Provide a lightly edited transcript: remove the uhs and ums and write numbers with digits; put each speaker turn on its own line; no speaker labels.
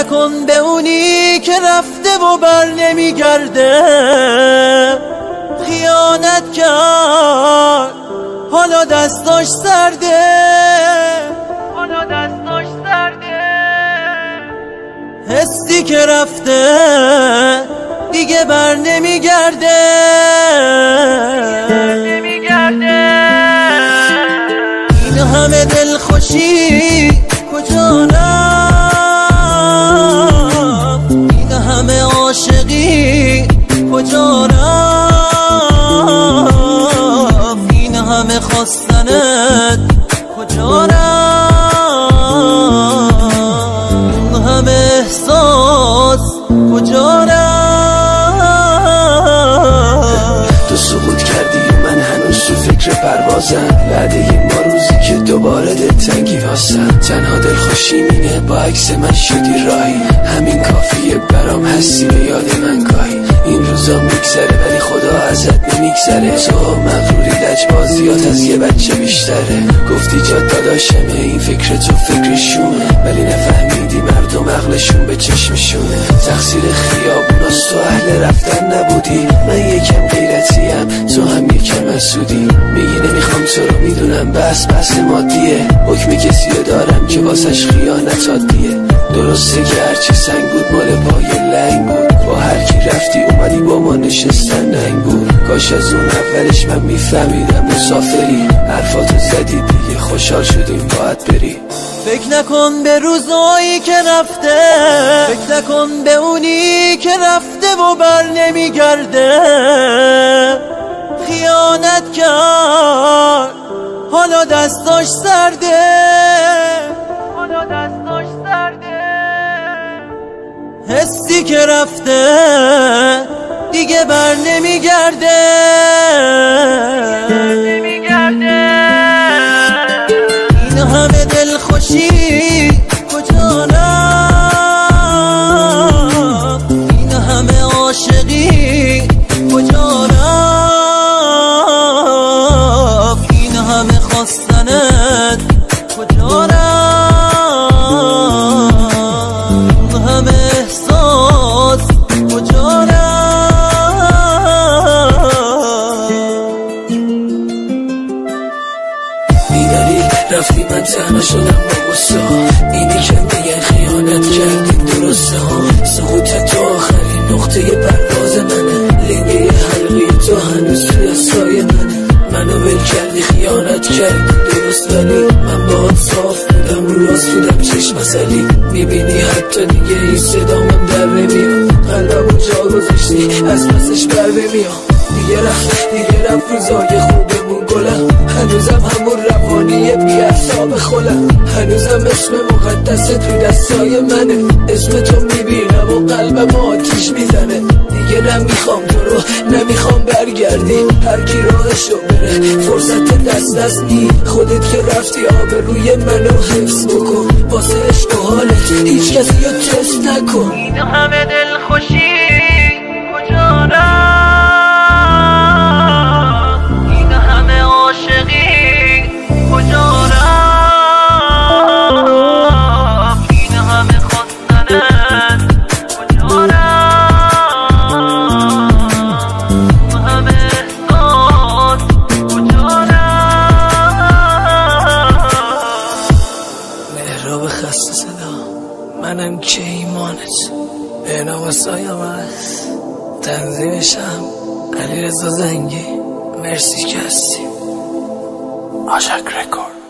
نکن به اونی که رفته و بر نمیگرده. خیانت کرد حالا دستاش سرده، حالا دستاش سرده. حسی که رفته دیگه بر نمیگرده. این همه دلخوشی کجا رفت؟ این همه عاشقی کجا رفت؟ این همه خواستنت کجا رفت؟ این همه احساس کجا رفت؟
تو سقوط کردی و من هنوز تو فکر پروازم. بعد این ما روزی که دوباره دلتنگی واسم. تنها دلخوشی مینه با عکس من شدی راهی. همین کافیه برام هستی به یاد من گاهی. این روزا میگذره ولی خدا ازت نمیگذره. تو مغروری لجبازیات از یه بچه بیشتره. گفتی جاد داداشمه این فکر تو فکرشونه، ولی نفهمیدی مردم عقلشون به چشمشونه. تقصیر خیابوناست تو اهل رفتن نبودی. من یکم غیرتیم تو هم یکم حسودی. میگی نمیخوام تو رو میدونم بس مادیه. حکم کسی رو دارم که واسش خیانت عادیه. درسته که هرچی سنگ بود مال پای لنگ بود. با هر کی رفتی اومدی با ما نشستن ننگ بود. کاش از اون اولش من میفهمیدم مسافری. حرفاتو زدی دیگه خوشحال شدیم باید بری.
فکر نکن به روزایی که رفته، فکر نکن به اونی که رفته و بر نمیگرده. خیانت کرد حالا دستاش سرده، حالا دستاش سرده. حسی که رفته دیگه بر نمیگرده. این همه دلخوشی کجا رفت؟ این همه عاشقی کجا رفت؟ این همه خواستنت کجا رفت؟ این همه احساس کجا رفت؟
میداری رفتی من تنها شدم با غصه ها. اینی که میگن خیانت کردی درسته ها. سقوط تو آخرین نقطه پرواز منه. لنگه حلقی تو هنوز توی سایه منه. منو ول کردی خیانت کردی درست، ولی من باهات صاف بودم رو راست بودم چشم مسئلی. میبینی حتی دیگه این صدامم در نمیام. قلبمو جا گذاشتی از پسش بر نمیام. دیگه رفت روزای خوبمون گلم. هنوزم همون روانیه بی اعصاب خولم. هنوزم اسم مقدس تو دستای منه. اسم تو میبینم و قلبم آتیش میزنه. دیگه نمیخوام تو رو نمیخوام برگردی. هر کی راهشو بره فرصت دست نی. خودت که رفتی آبروی منو حفظ بکن. واسه عشق و حالت هیچ کسی رو تست نکن.
این همه دلخوشی کجا رفت؟ این همه عاشقی کجا رفت؟ این همه خواستنت کجا رفت؟ این همه احساس کجا رفت؟
مهراب خسته صدا منم که ایمانت. به نام سایم هست تنظیمشم علیرضا زنگی. مرسی که هستی. آشک رکورد.